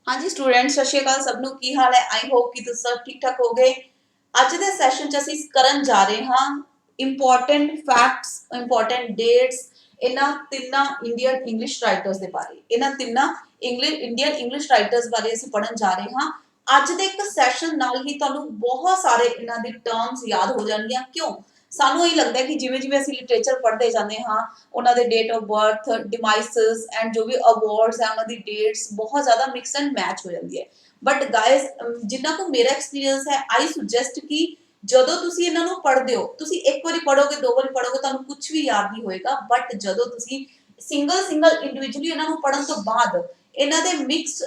हाँ जी स्टूडेंट सत श्री अकाल सबनों की हाल है। आई होप कि तुम सब ठीक ठाक हो गए। ਅੱਜ ਦੇ ਸੈਸ਼ਨ ਚ ਅਸੀਂ ਕਰਨ ਜਾ ਰਹੇ ਹਾਂ ਇੰਪੋਰਟੈਂਟ ਫੈਕਟਸ ਇੰਪੋਰਟੈਂਟ ਡੇਟਸ ਇਹਨਾਂ ਤਿੰਨਾਂ ਇੰਡੀਅਨ ਇੰਗਲਿਸ਼ ਰਾਈਟਰਸ ਦੇ ਬਾਰੇ। ਇਹਨਾਂ ਤਿੰਨਾਂ ਇੰਡੀਅਨ ਇੰਗਲਿਸ਼ ਰਾਈਟਰਸ ਬਾਰੇ ਅਸੀਂ ਪੜਨ ਜਾ ਰਹੇ ਹਾਂ। ਅੱਜ ਦੇ ਇੱਕ ਸੈਸ਼ਨ ਨਾਲ ਹੀ ਤੁਹਾਨੂੰ ਬਹੁਤ ਸਾਰੇ ਇਹਨਾਂ ਦੀ ਟਰਮਸ ਯਾਦ ਹੋ ਜਾਣਗੀਆਂ। ਕਿਉਂ ਸਾਨੂੰ ਇਹ ਲੱਗਦਾ ਹੈ ਕਿ ਜਿਵੇਂ ਜਿਵੇਂ ਅਸੀਂ ਲਿਟਰੇਚਰ ਪੜ੍ਹਦੇ ਜਾਂਦੇ ਹਾਂ ਉਹਨਾਂ ਦੇ ਡੇਟ ਆਫ ਬਰਥ ਡਿਮਾਈਸਿਸ ਐਂਡ ਜੋ ਵੀ ਅਵਾਰਡਸ ਹੈ ਉਹਨਾਂ ਦੀ ਡੇਟਸ ਬਹੁਤ ਜ਼ਿਆਦਾ ਮਿਕਸ ਐਂਡ ਮੈਚ ਹੋ ਜਾਂਦੀ ਹੈ। बट गाइस जिन्ना को मेरा एक्सपीरियंस है आई सुजेस्ट कि ਜਦੋਂ ਤੁਸੀਂ ਇਹਨਾਂ ਨੂੰ ਪੜ੍ਹਦੇ ਹੋ ਤੁਸੀਂ ਇੱਕ ਵਾਰੀ ਪੜੋਗੇ ਦੋ ਵਾਰੀ ਪੜੋਗੇ ਤੁਹਾਨੂੰ ਕੁਝ ਵੀ ਯਾਦ ਨਹੀਂ ਹੋਏਗਾ। ਬਟ ਜਦੋਂ ਤੁਸੀਂ ਸਿੰਗਲ ਇੰਡੀਵਿਜੂਅਲੀ ਇਹਨਾਂ ਨੂੰ ਪੜਨ ਤੋਂ ਬਾਅਦ ਇਹਨਾਂ ਦੇ ਮਿਕਸ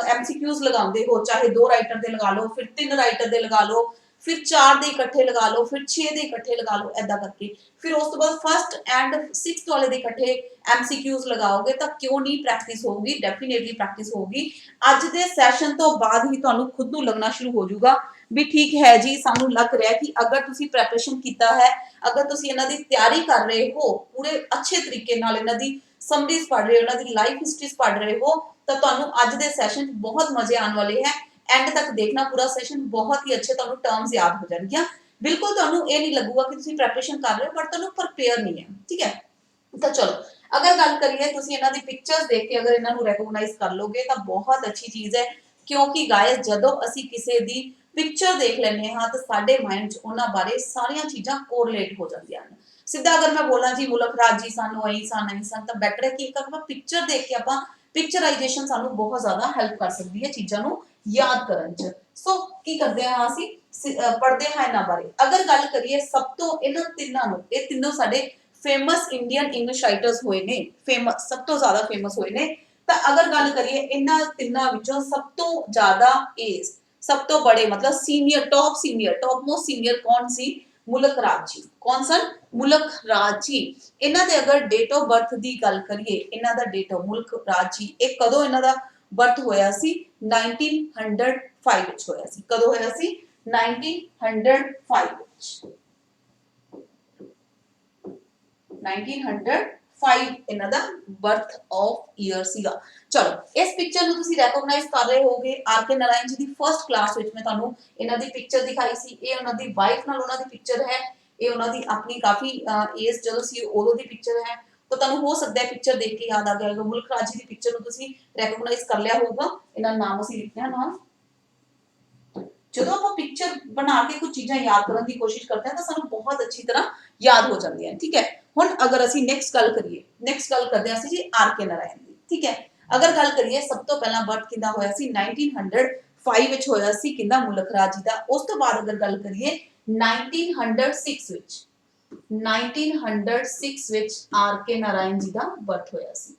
ਐਮਸੀਕਿਊਜ਼ ਲਗਾਉਂਦੇ ਹੋ ਚਾਹੇ ਦੋ ਰਾਈਟਰ ਦੇ ਲਗਾ ਲਓ ਫਿਰ ਤਿੰਨ ਰਾਈਟਰ ਦੇ ਲਗਾ ਲਓ फिर चार दे इकट्ठे लगा लो फिर 6 दे इकट्ठे लगा लो ऐदा करके फिर उस तो बाद फर्स्ट एंड 6th वाले दे इकट्ठे एमसीक्यूज लगाओगे तो क्यों नहीं प्रैक्टिस होगी डेफिनेटली प्रैक्टिस होगी। ਅੱਜ ਦੇ ਸੈਸ਼ਨ ਤੋਂ ਬਾਅਦ ਹੀ ਤੁਹਾਨੂੰ ਖੁਦ ਨੂੰ ਲੱਗਣਾ ਸ਼ੁਰੂ ਹੋ ਜਾਊਗਾ ਵੀ ਠੀਕ ਹੈ ਜੀ ਸਾਨੂੰ ਲੱਗ ਰਿਹਾ ਕਿ ਅਗਰ ਤੁਸੀਂ ਪ੍ਰੈਪਰੇਸ਼ਨ ਕੀਤਾ ਹੈ ਅਗਰ ਤੁਸੀਂ ਇਹਨਾਂ ਦੀ ਤਿਆਰੀ ਕਰ ਰਹੇ ਹੋ ਪੂਰੇ ਅੱਛੇ ਤਰੀਕੇ ਨਾਲ ਇਹਨਾਂ ਦੀ ਸਮਰੀਜ਼ ਪੜ੍ਹ ਰਹੇ ਹੋ ਇਹਨਾਂ ਦੀ ਲਾਈਫ ਹਿਸਟਰੀਜ਼ ਪੜ੍ਹ ਰਹੇ ਹੋ ਤਾਂ ਤੁਹਾਨੂੰ ਅੱਜ ਦੇ ਸੈਸ਼ਨ 'ਚ ਬਹੁਤ ਮਜ਼ੇ ਆਉਣ ਵਾਲੇ ਹੈ। एंड तक देखना पूरा सेशन बहुत ही अच्छे ਤੁਹਾਨੂੰ टर्म्स याद हो ਜਾਣਗੀਆਂ। बिल्कुल ਤੁਹਾਨੂੰ ਇਹ ਨਹੀਂ ਲੱਗੂਗਾ ਕਿ ਤੁਸੀਂ ਪ੍ਰੈਪਰੇਸ਼ਨ ਕਰ ਰਹੇ ਹੋ ਬਟ ਤੁਹਾਨੂੰ ਪ੍ਰਪੇਅਰ ਨਹੀਂ ਹੈ। ਠੀਕ ਹੈ ਤਾਂ ਚਲੋ अगर गल करिए ਤੁਸੀਂ ਇਹਨਾਂ ਦੀ ਪਿਕਚਰਸ ਦੇਖ ਕੇ ਅਗਰ ਇਹਨਾਂ ਨੂੰ ਰੈਕਗਨਾਈਜ਼ ਕਰ ਲੋਗੇ ਤਾਂ ਬਹੁਤ ਅੱਛੀ ਚੀਜ਼ ਹੈ ਕਿਉਂਕਿ ਗਾਇਸ ਜਦੋਂ ਅਸੀਂ ਕਿਸੇ ਦੀ ਪਿਕਚਰ ਦੇਖ ਲੈਨੇ ਹਾਂ ਤਾਂ ਸਾਡੇ ਮਾਈਂਡ 'ਚ ਉਹਨਾਂ ਬਾਰੇ ਸਾਰੀਆਂ ਚੀਜ਼ਾਂ ਕੋਰਿਲੇਟ ਹੋ ਜਾਂਦੀਆਂ ਹਨ। ਸਿੱਧਾ ਅਗਰ ਮੈਂ ਬੋਲਾਂ ਜੀ ਮੁਲਕ ਰਾਜ ਜੀ ਸਾਨੂੰ ਆਈ ਨਹੀਂ ਸਨ ਤਾਂ ਬੈਟਰ ਹੈ ਕਿ ਇੱਕ ਆਪਾਂ ਪਿਕਚਰ ਦੇਖ ਕੇ ਆਪਾਂ ਪਿਕਚਰਾਈਜੇਸ਼ਨ ਸਾਨੂੰ ਬਹੁਤ ਜ਼ਿਆਦਾ ਹੈਲਪ ਕਰ ਸਕਦੀ ਹੈ ਚੀਜ਼ਾਂ ਨੂੰ याद करन च। सो की करदे हां ਅਸੀਂ ਪੜਦੇ ਹਾਂ ਇਹਨਾਂ ਬਾਰੇ। ਅਗਰ ਗੱਲ ਕਰੀਏ ਸਭ ਤੋਂ ਇਹਨਾਂ ਤਿੰਨਾਂ ਨੂੰ ਇਹ ਤਿੰਨੋਂ ਸਾਡੇ ਫੇਮਸ ਇੰਡੀਅਨ ਇੰਗਲਿਸ਼ ਰਾਈਟਰਸ ਹੋਏ ਨੇ ਫੇਮਸ ਸਭ ਤੋਂ ਜ਼ਿਆਦਾ ਫੇਮਸ ਹੋਏ ਨੇ ਤਾਂ ਅਗਰ ਗੱਲ ਕਰੀਏ ਇਹਨਾਂ ਤਿੰਨਾਂ ਵਿੱਚੋਂ ਸਭ ਤੋਂ ਜ਼ਿਆਦਾ ਏਜ ਸਭ ਤੋਂ ਬੜੇ मतलब सीनियर टॉप मोस्ट सीनियर कौन सी मुल्क राज जी। कौन सन मुल्क राज जी। ਇਹਨਾਂ ਦੇ ਅਗਰ ਡੇਟ ਆਫ ਬਰਥ ਦੀ ਗੱਲ ਕਰੀਏ ਇਹਨਾਂ ਦਾ ਡੇਟ ਆਫ ਮੁਲਕ ਰਾਜ ਜੀ ਇਹ ਕਦੋਂ ਇਹਨਾਂ ਦਾ बर्थ होया सी 1905 विच होया सी। कदों होया सी 1905 विच 1905 इन्हां दा बर्थ ऑफ ईयर सीगा। चलो इस पिक्चर नु तुसी रिकॉग्नाइज कर रहे होगे आर.के. नारायण जी दी फर्स्ट क्लास विच मैं तानू इन्हां दी पिक्चर दिखाई सी। ये उन्हां दी वाइफ नाल उन्हां दी पिक्चर है ये उन्हां दी अपनी काफी एज जदों सी ओदों दी पिक्चर है तो ਤੁਹਾਨੂੰ ਹੋ ਸਕਦਾ ਹੈ ਪਿਕਚਰ ਦੇਖ ਕੇ ਯਾਦ ਆ ਗਿਆ ਹੋਵੇ। ਮੁਲਕ ਰਾਜ ਦੀ ਪਿਕਚਰ ਨੂੰ ਤੁਸੀਂ ਰੈਕਗਨਾਈਜ਼ ਕਰ ਲਿਆ ਹੋਊਗਾ। ਇਹਨਾਂ ਨਾਮ ਅਸੀਂ ਲਿਖਦੇ ਹਾਂ ਨਾਲ। ਜਦੋਂ ਆਪਾਂ ਪਿਕਚਰ ਬਣਾ ਕੇ ਕੁਝ ਚੀਜ਼ਾਂ ਯਾਦ ਕਰਨ ਦੀ ਕੋਸ਼ਿਸ਼ ਕਰਦੇ ਹਾਂ ਤਾਂ ਸਾਨੂੰ ਬਹੁਤ ਅੱਛੀ ਤਰ੍ਹਾਂ ਯਾਦ ਹੋ ਜਾਂਦੀਆਂ ਹਨ। ਠੀਕ ਹੈ ਹੁਣ ਅਗਰ ਅਸੀਂ ਨੈਕਸਟ ਗੱਲ ਕਰੀਏ ਨੈਕਸਟ ਗੱਲ ਕਰਦੇ ਹਾਂ ਅਸੀਂ ਜੀ ਆਰ.ਕੇ. ਨਾਰਾਇਣ ਦੀ। ਠੀਕ ਹੈ ਅਗਰ ਗੱਲ ਕਰੀਏ ਸਭ ਤੋਂ ਪਹਿਲਾਂ ਬਰਥ ਕਿੰਦਾ ਹੋਇਆ ਸੀ 1905 ਵਿੱਚ ਹੋਇਆ ਸੀ ਕਿੰਦਾ ਮੁਲਕ ਰਾਜ ਜੀ ਦਾ। ਉਸ ਤੋਂ ਬਾਅਦ ਅਗਰ ਗੱਲ ਕਰੀਏ 1906 ਵਿੱਚ 1906 ਵਿੱਚ ਆਰ.ਕੇ. ਨਾਰਾਇਣ ਜੀ ਦਾ ਬਰਥ ਹੋਇਆ ਸੀ।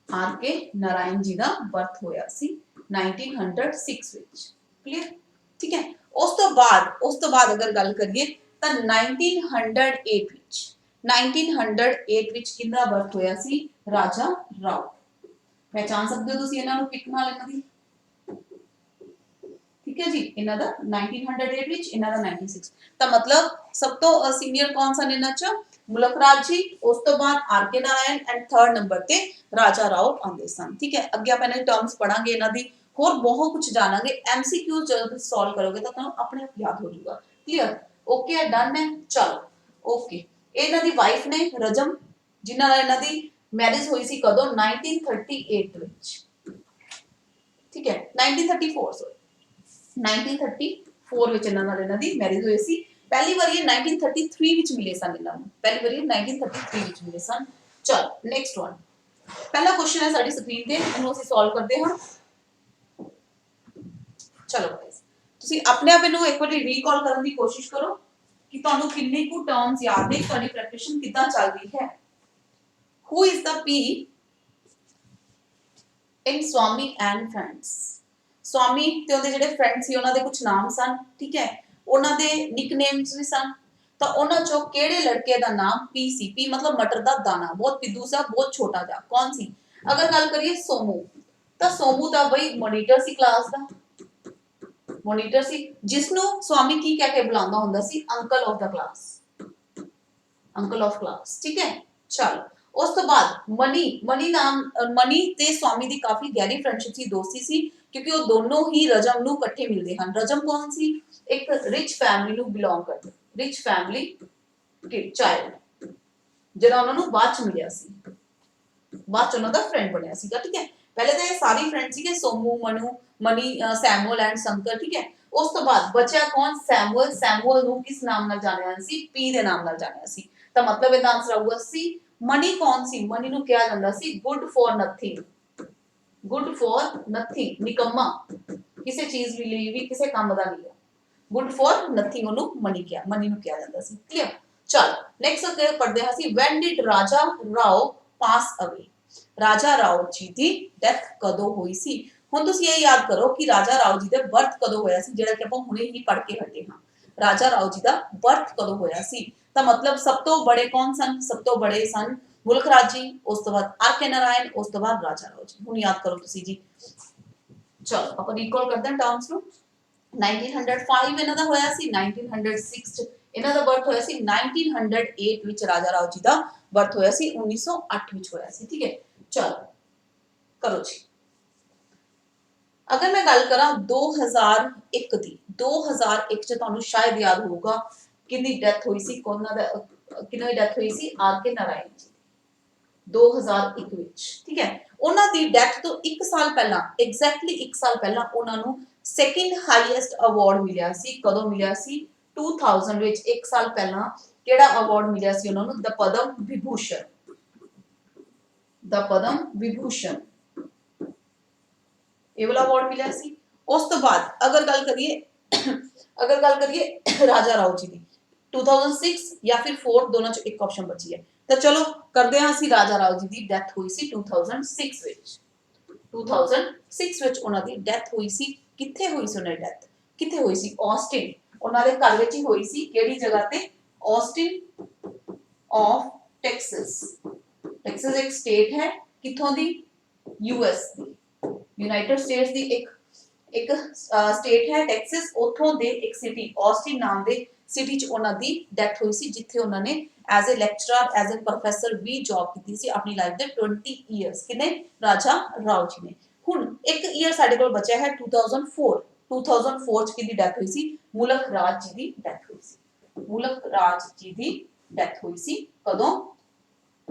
आर.के. नारायण जी ਦਾ ਬਰਥ ਹੋਇਆ ਸੀ 1906 ਵਿੱਚ। ਕਲੀਅਰ ਠੀਕ ਹੈ ਉਸ ਤੋਂ ਬਾਅਦ ਅਗਰ ਗੱਲ ਕਰੀਏ ਤਾਂ 1908 ਵਿੱਚ 1908 ਵਿੱਚ ਕਿੰਦਾ ਬਰਥ ਹੋਇਆ ਸੀ ਰਾਜਾ ਰਾਓ। ਪਹਿਚਾਨ ਸਕਦੇ ਹੋ ਤੁਸੀਂ ਇਹਨਾਂ ਨੂੰ ਪਿਕ ਨਾਲ ਇਹਨਾਂ ਦੀ। ठीक है जी इन्हां दा 1908 विच इन्हां दा 96 ਤਾਂ मतलब सब तो सीनियर कौन सा ਇਹਨਾਂ ਚ ਮੁਲਕ ਰਾਜ ਜੀ ਉਸ ਤੋਂ ਬਾਅਦ ਆਰ.ਕੇ. ਨਾਰਾਇਣ ਐਂਡ ਥਰਡ ਨੰਬਰ ਤੇ ਰਾਜਾ ਰਾਓ ਆਉਂਦੇ ਸਨ। ਠੀਕ ਹੈ ਅੱਗੇ ਆਪਾਂ ਇਹਨਾਂ ਟਰਮਸ ਪੜਾਂਗੇ ਇਹਨਾਂ ਦੀ ਹੋਰ ਬਹੁਤ ਕੁਝ ਜਾਣਾਂਗੇ। ਐਮਸੀਕਿਊ ਜਦੋਂ ਤੁਸੀਂ ਸੋਲਵ ਕਰੋਗੇ ਤਾਂ ਤੁਹਾਨੂੰ ਆਪਣੇ ਆਪ ਯਾਦ ਹੋ ਜਾਊਗਾ। ਕਲੀਅਰ ਓਕੇ ਹੈ ਡਨ ਹੈ। ਚਲੋ ਓਕੇ ਇਹਨਾਂ ਦੀ ਵਾਈਫ ਨੇ ਰਜਮ ਜਿਨ੍ਹਾਂ ਨਾਲ ਇਹਨਾਂ ਦੀ ਮੈਰਿਜ ਹੋਈ ਸੀ ਕਦੋਂ 1938 ਵਿੱਚ। ਠੀਕ ਹੈ 1934 ਸੌਰੀ 1934 ਵਿੱਚ ਇਹਨਾਂ ਨਾਲ ਇਹਨਾਂ ਦੀ ਮੈਰਿਜ ਹੋਈ ਸੀ। ਪਹਿਲੀ ਵਾਰੀ 1933 ਵਿੱਚ ਮਿਲੇ ਸਨ ਇਹਨਾਂ ਨੂੰ ਪਹਿਲੀ ਵਾਰੀ 1933 ਵਿੱਚ ਮਿਲੇ ਸਨ। ਚਲੋ ਨੈਕਸਟ ਵਨ ਪਹਿਲਾ ਕੁਐਸਚਨ ਹੈ ਸਾਡੀ ਸਕਰੀਨ ਤੇ ਇਹਨੂੰ ਅਸੀਂ ਸੋਲਵ ਕਰਦੇ ਹਾਂ। ਚਲੋ ਗਾਇਸ ਤੁਸੀਂ ਆਪਣੇ ਆਪ ਇਹਨੂੰ ਇੱਕ ਵਾਰੀ ਰੀਕਾਲ ਕਰਨ ਦੀ ਕੋਸ਼ਿਸ਼ ਕਰੋ ਕਿ ਤੁਹਾਨੂੰ ਕਿੰਨੇ ਕੁ ਟਰਮਸ ਯਾਦ ਨੇ ਤੁਹਾਡੀ ਪ੍ਰੈਪਰੇਸ਼ਨ ਕਿੱਦਾਂ ਚੱਲ ਰਹੀ ਹੈ। Who is the P in Swami and friends. Swami ਤੇ ਉਹਦੇ ਜਿਹੜੇ ਫਰੈਂਡ ਸੀ ਉਹਨਾਂ ਦੇ ਕੁਝ ਨਾਮ ਸਨ। ਠੀਕ ਹੈ ਉਹਨਾਂ ਦੇ ਨਿਕਨੇਮਸ ਵੀ ਸਨ ਤਾਂ ਉਹਨਾਂ ਚੋਂ ਕਿਹੜੇ ਲੜਕੇ ਦਾ ਨਾਮ ਪੀ ਸੀ। ਪੀ मतलब मटर ਦਾ ਦਾਣਾ ਬਹੁਤ ਪਿੱਦੂ ਸਾ ਬਹੁਤ ਛੋਟਾ ਜਿਹਾ ਕੌਣ ਸੀ। ਅਗਰ ਗੱਲ ਕਰੀਏ ਸੋਮੂ ਤਾਂ ਸੋਮੂ ਦਾ ਬਈ ਮੋਨੀਟਰ ਸੀ ਕਲਾਸ ਦਾ ਮੋਨੀਟਰ ਸੀ ਜਿਸ ਨੂੰ ਸਵਾਮੀ ਕੀ ਕਹਿ ਕੇ ਬੁਲਾਉਂਦਾ ਹੁੰਦਾ ਸੀ uncle of the class uncle of class. ਠੀਕ ਹੈ ਚਲੋ ਉਸ ਤੋਂ ਬਾਅਦ ਮਨੀ ਤੇ ਸਵਾਮੀ ਦੀ ਕਾਫੀ ਗਹਿਰੀ ਫਰੈਂਡਸ਼ਿਪ ਸੀ, ਦੋਸਤੀ ਸੀ, ਕਿਉਂਕਿ ਉਹ ਦੋਨੋਂ ਹੀ ਰਜਮ ਨੂੰ ਇਕੱਠੇ ਮਿਲਦੇ ਹਨ। ਰਜਮ ਕੌਣ ਸੀ? ਇੱਕ ਰਿਚ ਫੈਮਿਲੀ ਨੂੰ ਬਿਲੋਂਗ ਕਰਦਾ, ਰਿਚ ਫੈਮਿਲੀ ਕਿ ਚਾਈਲਡ, ਜਿਹੜਾ ਉਹਨਾਂ ਨੂੰ ਬਾਅਦ ਚ ਮਿਲਿਆ ਸੀ, ਬਾਅਦ ਚ ਉਹਨਾਂ ਦਾ ਫਰੈਂਡ ਬਣਿਆ ਸੀਗਾ। ਠੀਕ ਹੈ, ਪਹਿਲੇ ਤਾਂ ਇਹ ਸਾਰੀ ਫਰੈਂਡ ਸੀਗੇ, ਸੋਮੂ, ਮਨੂ, ਮਨੀ, ਸੈਮੂਅਲ ਐਂਡ ਸ਼ੰਕਰ। ਠੀਕ ਹੈ, ਉਸ ਤੋਂ ਬਾਅਦ ਬਚਿਆ ਕੌਣ? ਸੈਮੂਅਲ। ਸੈਮੂਅਲ ਨੂੰ ਕਿਸ ਨਾਮ ਨਾਲ ਜਾਣਿਆ ਸੀ? ਪੀ ਦੇ ਨਾਮ ਨਾਲ ਜਾਣਿਆ ਸੀ। ਤਾਂ ਮਤਲਬ ਇਹਦਾ ਆਨਸਰ ਆਊਗਾ ਸੀ। ਮਨੀ ਕੌਣ ਸੀ? ਮਨੀ ਨੂੰ ਕਿਹਾ ਜਾਂਦਾ ਸੀ good for nothing, good for nothing, ਨਿਕੰਮਾ, ਕਿਸੇ ਚੀਜ਼ ਲਈ ਵੀ ਕਿਸੇ ਕੰਮ ਦਾ ਨਹੀਂ ਹੈ, ਗੁੱਡ ਫॉर ਨਥਿੰਗ ਉਹਨੂੰ ਮਨੀ ਨੂੰ ਕਿਹਾ ਜਾਂਦਾ ਸੀ। ਕਲੀਅਰ? ਚਲ ਨੈਕਸਟ ਪੜ੍ਹਦੇ ਹਾਂ ਅਸੀਂ, when did ਰਾਜਾ ਰਾਓ ਪਾਸ ਅਵੇ? ਰਾਜਾ ਰਾਓ ਜੀ ਦੀ ਡੈਥ ਕਦੋਂ ਹੋਈ ਸੀ? ਹੁਣ ਤੁਸੀਂ ਇਹ ਯਾਦ ਕਰੋ ਕਿ ਰਾਜਾ ਰਾਓ ਜੀ ਦਾ ਬਰਥ ਕਦੋਂ ਹੋਇਆ ਸੀ, ਜਿਹੜਾ ਕਿ ਆਪਾਂ ਹੁਣੇ ਹੀ ਪੜ੍ਹ ਕੇ ਹਟੇ ਹਾਂ। ਰਾਜਾ ਰਾਓ ਜੀ ਦਾ ਬਰਥ ਕਦੋਂ ਹੋਇਆ ਸੀ? ਤਾਂ ਮਤਲਬ ਸਭ ਤੋਂ ਬੜੇ ਕੌਣ ਸਨ? ਸਭ ਤੋਂ ਬੜੇ ਸਨ ਮੁਲਕ ਰਾਜ ਜੀ, ਉਸ ਤੋਂ ਬਾਅਦ ਆਰ ਕੇ ਨਾਰਾਇਣ, ਉਸ ਤੋਂ ਬਾਅਦ ਰਾਜਾ ਰਾਓ ਜੀ। ਹੁਣ ਯਾਦ ਕਰੋ ਤੁਸੀਂ ਜੀ। ਚਲੋ ਆਪਾਂ ਰੀਕਾਲ ਕਰਦੇ ਹਾਂ ਟਰਮਸ ਨੂੰ। 1905 ਇਹਨਾਂ ਦਾ ਹੋਇਆ ਸੀ, 1906 ਇਹਨਾਂ ਦਾ ਬਰਥ ਹੋਇਆ ਸੀ, 1908 ਵਿੱਚ ਰਾਜਾ ਰਾਓ ਜੀ ਦਾ ਬਰਥ ਹੋਇਆ ਸੀ, 1908 ਵਿੱਚ ਹੋਇਆ ਸੀ। ਠੀਕ ਹੈ, ਚਲੋ ਕਰੋ ਜੀ। ਅਗਰ ਮੈਂ ਗੱਲ ਕਰਾਂ 2001 ਦੀ, 2001 ਚ ਤੁਹਾਨੂੰ ਸ਼ਾਇਦ ਯਾਦ ਹੋਊਗਾ ਕਿੰਨੀ ਡੈਥ ਹੋਈ ਸੀ, ਕਿੰਨੀ ਡੈਥ ਹੋਈ ਸੀ? ਆਰ ਕੇ ਨਾਰਾਇਣ ਜੀ, 2001 ਵਿੱਚ। ਠੀਕ ਹੈ, ਉਹਨਾਂ ਦੀ ਡੈਥ ਤੋਂ 1 ਸਾਲ ਪਹਿਲਾਂ, ਐਗਜ਼ੈਕਟਲੀ 1 ਸਾਲ ਪਹਿਲਾਂ ਉਹਨਾਂ ਨੂੰ ਸੈਕਿੰਡ ਹਾਈਐਸਟ ਅਵਾਰਡ ਮਿਲਿਆ ਸੀ। ਕਦੋਂ ਮਿਲਿਆ ਸੀ? 2000 ਵਿੱਚ, 1 ਸਾਲ ਪਹਿਲਾਂ ਕਿਹੜਾ ਅਵਾਰਡ ਮਿਲਿਆ ਸੀ ਉਹਨਾਂ ਨੂੰ? ਦ ਪਦਮ ਵਿਭੂਸ਼ਣ, ਦ ਪਦਮ ਵਿਭੂਸ਼ਣ, ਇਹ ਵਾਲਾ ਅਵਾਰਡ ਮਿਲਿਆ ਸੀ। ਉਸ ਤੋਂ ਬਾਅਦ ਅਗਰ ਗੱਲ ਕਰੀਏ ਰਾਜਾ ਰਾਓ ਜੀ ਦੀ 2006 ਜਾਂ ਫਿਰ 4, ਦੋਨਾਂ ਚੋਂ ਇੱਕ ਆਪਸ਼ਨ ਬਚੀ ਹੈ। ਤਾਂ ਚਲੋ ਕਰਦੇ ਹਾਂ ਅਸੀਂ। ਰਾਜਾ ਰਾਓ ਜੀ ਦੀ ਡੈਥ ਹੋਈ ਸੀ 2006 ਵਿੱਚ, 2006 ਵਿੱਚ ਉਹਨਾਂ ਦੀ ਡੈਥ ਹੋਈ ਸੀ। ਕਿੱਥੇ ਹੋਈ ਸੀ ਉਹਨਾਂ ਦੀ ਡੈਥ? ਕਿੱਥੇ ਹੋਈ ਸੀ? ਆਸਟਿਨ, ਉਹਨਾਂ ਦੇ ਘਰ ਵਿੱਚ ਹੀ ਹੋਈ ਸੀ। ਕਿਹੜੀ ਜਗ੍ਹਾ ਤੇ? Austin of Texas. ਟੈਕਸਸ ਇੱਕ ਸਟੇਟ ਹੈ, ਕਿੱਥੋਂ ਦੀ? ਯੂਐਸ ਦੀ, ਯੂਨਾਈਟਿਡ ਸਟੇਟਸ ਦੀ ਇੱਕ ਸਟੇਟ ਹੈ ਟੈਕਸਸ, ਉਥੋਂ ਦੇ ਇੱਕ ਸਿਟੀ ਆਸਟਿਨ ਨਾਮ ਦੇ ਸਿਟੀ ਚ ਉਹਨਾਂ ਦੀ ਡੈਥ ਹੋਈ ਸੀ, ਜਿੱਥੇ ਉਹਨਾਂ ਨੇ as a lecturer, as a professor ਵੀ ਜੌਬ ਕੀਤੀ ਸੀ ਆਪਣੀ ਲਾਈਫ ਦੇ 20 ਇਅਰਸ। ਕਿਨੇ? ਰਾਜਾ ਰਾਓ ਜੀ ਨੇ। ਹੁਣ ਇੱਕ ਈਅਰ ਸਾਡੇ ਕੋਲ ਬਚਿਆ ਹੈ 2004। 2004 ਚ ਕਿਹਦੀ ਡੈਥ ਹੋਈ ਸੀ? ਮੁਲਕ ਰਾਜ ਜੀ ਦੀ ਡੈਥ ਹੋਈ ਸੀ। ਮੁਲਕ ਰਾਜ ਜੀ ਦੀ ਡੈਥ ਹੋਈ ਸੀ ਕਦੋਂ?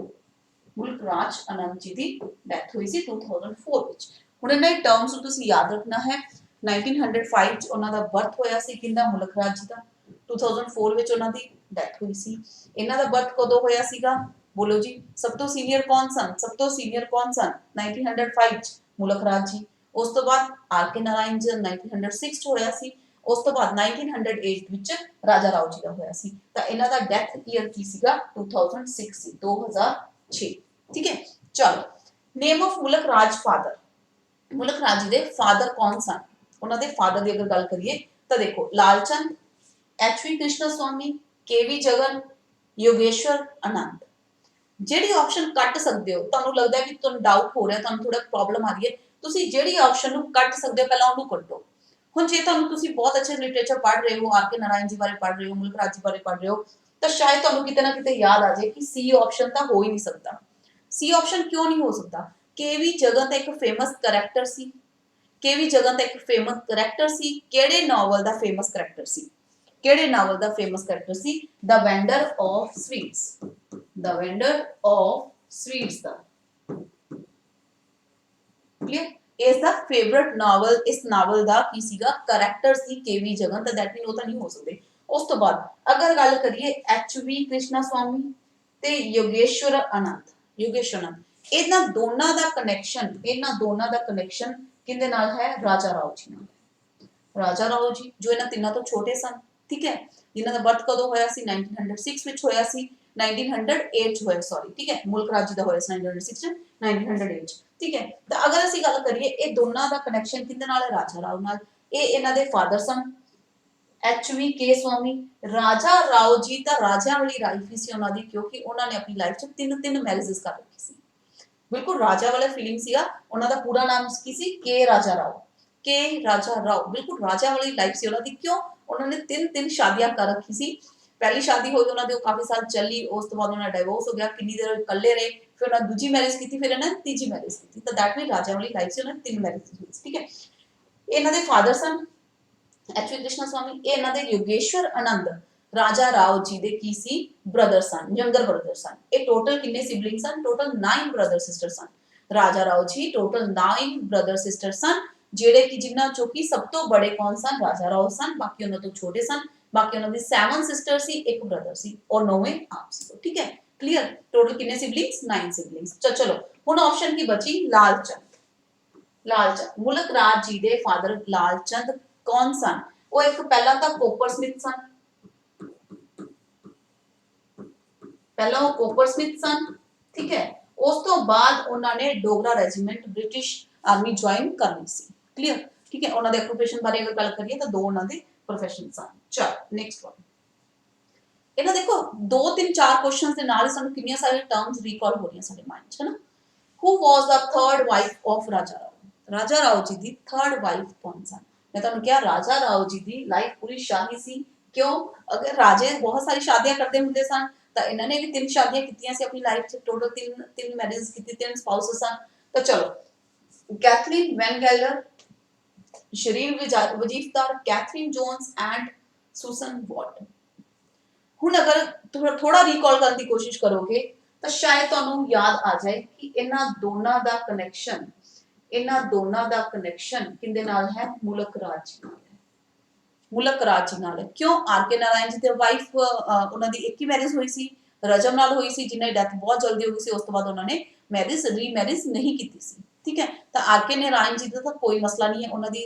ਮੁਲਕ ਰਾਜ ਆਨੰਦ ਜੀ ਦੀ ਡੈਥ ਹੋਈ ਸੀ 2004 ਵਿੱਚ। ਹੁਣ ਇਹਨਾਂ ਦੇ ਟਰਮਸ ਨੂੰ ਤੁਸੀਂ ਯਾਦ ਰੱਖਣਾ ਹੈ। 1905 ਚ ਉਹਨਾਂ ਦਾ ਬਰਥ ਹੋਇਆ ਸੀ, ਕਿੰਦਾ? ਮੁਲਕ ਰਾਜ ਜੀ ਦਾ। 2004 ਵਿੱਚ ਉਹਨਾਂ ਦੀ ਡੈਥ ਹੋਈ ਸੀ। ਇਹਨਾਂ ਦਾ ਬਰਥ ਕਦੋਂ ਹੋਇਆ ਸੀਗਾ? ਬੋਲੋ ਜੀ। ਸਭ ਤੋਂ ਸੀਨੀਅਰ ਕੌਣ ਸਨ? 1905 ਚ ਮੁਲਕ ਰਾਜ ਜੀ। ਉਸ ਤੋਂ ਬਾਅਦ ਆਰ ਕੇ ਨਾਰਾਇਣ ਜੀ 1906 ਚ ਹੋਇਆ ਸੀ। ਉਸ ਤੋਂ ਬਾਅਦ 1908 ਵਿੱਚ ਰਾਜਾ ਰਾਓ ਜੀ ਦਾ ਹੋਇਆ ਸੀ। ਤਾਂ ਇਹਨਾਂ ਦਾ ਡੈਥ ਈਅਰ ਕੀ ਸੀਗਾ? 2006, 2006। ਠੀਕ ਹੈ, ਚਲੋ ਨੇਮ ਆਫ ਮੁਲਕ ਰਾਜ ਫਾਦਰ। ਮੁਲਕ ਰਾਜ ਜੀ ਦੇ ਫਾਦਰ ਕੌਣ ਸਨ? ਉਹਨਾਂ ਦੇ ਫਾਦਰ ਦੀ ਅਗਰ ਗੱਲ ਕਰੀਏ ਤਾਂ ਦੇਖੋ, ਲਾਲਚੰਦ, ਐਚ.ਵੀ. ਕ੍ਰਿਸ਼ਨਾ ਸਵਾਮੀ, ਕੇ.ਵੀ. ਜਗਨ, ਯੋਗੇਸ਼ਵਰ ਆਨੰਦ। ਜਿਹੜੀ ਆਪਸ਼ਨ ਕੱਟ ਸਕਦੇ ਹੋ, ਤੁਹਾਨੂੰ ਲੱਗਦਾ ਹੈ ਕਿ ਤੁਹਾਨੂੰ ਡਾਊਟ ਹੋ ਰਿਹਾ, ਤੁਹਾਨੂੰ ਥੋੜਾ ਪ੍ਰੋਬਲਮ ਆ ਰਹੀ ਹੈ, ਤੁਸੀਂ ਜਿਹੜੀ ਆਪਸ਼ਨ ਨੂੰ ਕੱਟ ਸਕਦੇ ਹੋ ਪਹਿਲਾਂ ਉਹਨੂੰ ਕੱਟੋ। ਹੁਣ ਜੇ ਤੁਸੀਂ ਬਹੁਤ ਅੱਛੇ ਲਿਟਰੇਚਰ ਪੜ੍ਹ ਰਹੇ ਹੋ, ਆਰ ਕੇ ਨਾਰਾਇਣ ਜੀ ਬਾਰੇ ਪੜ੍ਹ ਰਹੇ ਹੋ, ਮੁਲਕ ਰਾਜ ਜੀ ਬਾਰੇ ਪੜ੍ਹ ਰਹੇ ਹੋ, ਤਾਂ ਸ਼ਾਇਦ ਤੁਹਾਨੂੰ ਕਿਤੇ ਨਾ ਕਿਤੇ ਯਾਦ ਆ ਜਾਏ ਕਿ ਸੀ ਆਪਸ਼ਨ ਤਾਂ ਹੋ ਹੀ ਨਹੀਂ ਸਕਦਾ। ਸੀ ਆਪਸ਼ਨ ਕਿਉਂ ਨਹੀਂ ਹੋ ਸਕਦਾ? ਕੇ.ਵੀ. ਜਗਨ ਤਾਂ ਇੱਕ ਫੇਮਸ ਕਰੈਕਟਰ ਸੀ। ਕੇ.ਵੀ. ਜਗਨ ਤਾਂ ਇੱਕ ਫੇਮਸ ਕਰੈਕਟਰ ਸੀ। ਕਿਹੜੇ ਨਾਵਲ ਦਾ ਫੇਮਸ ਕਰੈਕਟਰ ਸੀ? ਕਿਹੜੇ novel the famous character C? The vendor of sweets, the vendor of sweets the. Clear? ਇਸ ਦਾ ਫੇਵਰਿਟ ਨਾਵਲ, ਇਸ ਨਾਵਲ ਦਾ ਕੀ ਸੀਗਾ? ਕਰੈਕਟਰ ਸੀ ਕੇ.ਵੀ. ਜਗਨ। ਤਾਂ ਦੈਟ ਮੀਨ ਉਹ ਤਾਂ ਨਹੀਂ ਹੋ ਸਕਦੇ। ਉਸ ਤੋਂ ਬਾਅਦ ਅਗਰ ਗੱਲ ਕਰੀਏ ਐਚ.ਵੀ. ਕ੍ਰਿਸ਼ਨਾ ਸਵਾਮੀ ਤੇ ਯੋਗੇਸ਼ਵਰ ਆਨੰਦ, ਇਹਨਾਂ ਦੋਨਾਂ ਦਾ ਕਨੈਕਸ਼ਨ ਕਿਹਦੇ ਨਾਲ ਹੈ? ਰਾਜਾ ਰਾਓ ਜੀ ਨਾਲ। ਰਾਜਾ ਰਾਓ ਜੀ ਜੋ ਇਹਨਾਂ ਤਿੰਨਾਂ ਤੋਂ ਛੋਟੇ ਸਨ। ਠੀਕ ਹੈ, ਜਿਨ੍ਹਾਂ ਦਾ ਬਰਥ ਕਦੋਂ ਹੋਇਆ ਸੀ? 1906 ਵਿੱਚ ਹੋਇਆ ਸੀ, 1908 ਚ ਹੋਇਆ, ਸੌਰੀ। ਠੀਕ ਹੈ, ਮੁਲਕ ਰਾਜ ਜੀ ਦਾ ਹੋਇਆ ਸੀ 1906 ਚ, 1908 ਚ। ਠੀਕ ਹੈ, ਤਾਂ ਅਗਰ ਅਸੀਂ ਗੱਲ ਕਰੀਏ ਇਹ ਦੋਨਾਂ ਦਾ ਕਨੈਕਸ਼ਨ ਕਿਹਦੇ ਨਾਲ ਹੈ? ਰਾਜਾ ਰਾਓ ਨਾਲ। ਇਹ ਇਹਨਾਂ ਦੇ ਫਾਦਰ ਸਨ ਐਚ.ਵੀ. ਕੇ ਸਵਾਮੀ। ਰਾਜਾ ਰਾਓ ਜੀ ਤਾਂ ਰਾਜਿਆਂ ਵਾਲੀ ਲਾਈਫ ਹੀ ਸੀ ਉਹਨਾਂ ਦੀ, ਕਿਉਂਕਿ ਉਹਨਾਂ ਨੇ ਆਪਣੀ ਲਾਈਫ 'ਚ ਤਿੰਨ ਮੈਰਿਜਸ ਕਰ ਰੱਖੀ ਸੀ। ਬਿਲਕੁਲ ਰਾਜਾ ਵਾਲਾ ਫੀਲਿੰਗ ਸੀਗਾ। ਉਹਨਾਂ ਦਾ ਪੂਰਾ ਨਾਮ ਕੀ ਸੀ? ਕੇ ਰਾਜਾ ਰਾਓ। ਕੇ ਰਾਜਾ ਰਾਓ, ਬਿਲਕੁਲ ਰਾਜਾ ਵਾਲੀ ਲਾਈਫ ਸੀ ਉਹਨਾਂ ਦੀ। ਕਿਉਂ? ਉਹਨਾਂ ਨੇ ਤਿੰਨ ਸ਼ਾਦੀਆਂ ਕਰ ਰੱਖੀ ਸੀ। पहली शादी हुई उन्होंने वो काफी साल चली, उस तो बाद उन्होंने डाइवोर्स हो गया, किन्नी देर इकल्ले रहे, फिर उन्होंने दूजी मैरिज की, फिर इन्होंने तीजी मैरिज की, तो दैट मीन राजा वाली लाइफ से उन्होंने 3 मैरिज हुई। ठीक है। इन्होंने father sun H we Krishna स्वामी, ये इन्होंने योगेश्वर आनंद राजा राव जी दे की सी ब्रदर सन, यंगर ब्रदर सन। ये टोटल कितने सिबलिंग सन? टोटल 9 ब्रदर सिस्टर सन। राजा राव जी टोटल 9 ब्रदर सिस्टर सन, जेड़े कि जिन्ना चो कि सब तो बड़े कौन सन? राजा राव सन, बाकी उन्होंने तो छोटे सन, बाकी उन्होंने 7 सिस्टर सी, एक ब्रदर सी और 9वें आप सी। ठीक है, क्लियर? टोटल कितने सिबलिंग्स? 9 सिबलिंग्स। चलो हुन ऑप्शन की बची लालचंद। लालचंद मुलक राज जी दे फादर लालचंद कौन सन? वो एक पहला तो कोपर स्मिथ सन, पहला वो कोपर स्मिथ सन। ठीक है, उस तो बाद उन्होंने Dogra regiment British army join करनी सी। क्लियर? ठीक है, उन्होंने ऑक्यूपेशन बारे अगर गल करिए तो दो उन्होंने प्रोफेशन सन। चल नेक्स्ट वन, इन्हें देखो 2 3 4 क्वेश्चंस दे नाल सानू कितनी सारी टर्म्स रिकॉल हो रही हैं साडे माइंड च, है ना। Who was the third wife of Raja Rao? Raja Rao ji दी थर्ड वाइफ कौन सा? मैं तुहानू क्या, राजा राव जी दी लाइफ पूरी शाही सी। क्यों? अगर राजे बहुत सारी शादियां करते हुंदे सन तो इन्होंने भी 3 शादियां कीतियां सी अपनी लाइफ च, टोटल 3 मैरिज कीती, 3 स्पाउसेस सन। तो चलो Catherine van Gelder, Shirin Vajifdar, Catherine Jones and Susan Watt. हुन अगर थोड़ा रिकॉल करने की कोशिश करोगे तो शायद तुहानू याद आ जाए कि इन्हां दोनों दा कनेक्शन, इन्हां दोनों दा कनेक्शन किंदे नाल है? मुलक राज जी नाल है। मुलक राज जी नाल है। क्यों? आर के नारायण जी ते वाइफ उन्हां दी एक ही मैरिज हुई सी, रजम नाल हुई सी, जिन्हां दी डेथ बहुत जल्दी हो गई सी, उस तो बाद उन्होंने मैरिज रीमैरिज नहीं कीती सी। ठीक है, तो आर के नारायण जी दा तो कोई मसला नहीं है, उन्हां दी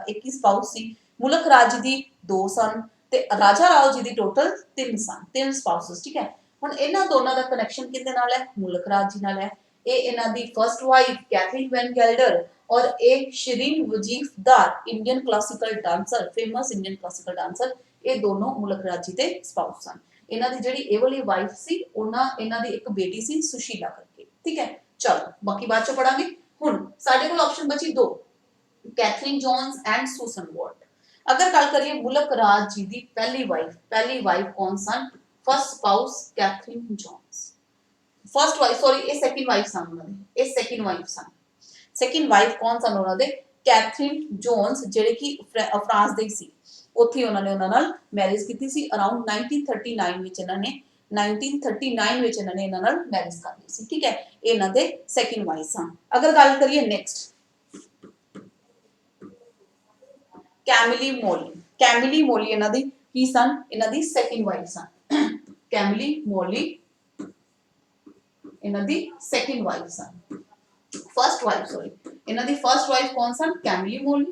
एक ही स्पाउस सी। मुलक राज जी दी 2 सन ते राजा राव जी दी टोटल 3 सन, 3 स्पाउसेस। ठीक है, हुन इन्हां दोनों दा कनेक्शन किंदे नाल है? मुलक राज जी नाल है। ये इन्हां दी first wife Catherine van Gelder और एक Shirin Vajifdar Indian classical dancer, famous Indian classical dancer, ये दोनों मुलक राज जी दे स्पाउस सन। इन्हां दी जेहड़ी ए वाली वाइफ सी, उन्हां इन्हां दी एक बेटी सी सुशीला करके। ठीक है, चलो बाकी बाद च पढ़ांगे। हुन साडे कोल ऑप्शन बची 2, Catherine Jones and Susan Watt. अगर गल करिए मुलक राज जी दी पहली वाइफ कौन सन? First spouse Catherine Jones. First wife sorry ये सेकंड वाइफ सन उन्होंने, ये सेकंड वाइफ सन। सेकंड वाइफ कौन सन उन्होंने? कैथरीन जोन्स, जेडे कि फ्रांस दे सी। ਉੱਥੇ ਉਹਨਾਂ ਨੇ ਉਹਨਾਂ ਨਾਲ ਮੈਰਿਜ ਕੀਤੀ ਸੀ ਅਰਾਊਂਡ 1939 ਵਿੱਚ। ਇਹਨਾਂ ਨੇ 1939 ਵਿੱਚ ਇਹਨਾਂ ਨੇ ਇਹਨਾਂ ਨਾਲ ਮੈਰਿਜ ਕਰ ਲਈ ਸੀ। ਠੀਕ ਹੈ, ਇਹ ਇਹਨਾਂ ਦੇ ਸੈਕੰਡ ਵਾਈਫ ਸਨ। ਅਗਰ ਗੱਲ ਕਰੀਏ ਨੈਕਸਟ ਕੈਮਿਲੀ ਮੋਲੀ। ਕੈਮਿਲੀ ਮੋਲੀ ਇਹਨਾਂ ਦੀ ਕੀ ਸਨ? ਇਹਨਾਂ ਦੀ ਸੈਕੰਡ ਵਾਈਫ ਸਨ। ਕੈਮਿਲੀ ਮੋਲੀ ਇਹਨਾਂ ਦੀ ਸੈਕੰਡ ਵਾਈਫ ਸਨ। फर्स्ट वाइफ सॉरी, इन्हां दी फर्स्ट वाइफ कौन सन? कैमिली मोली।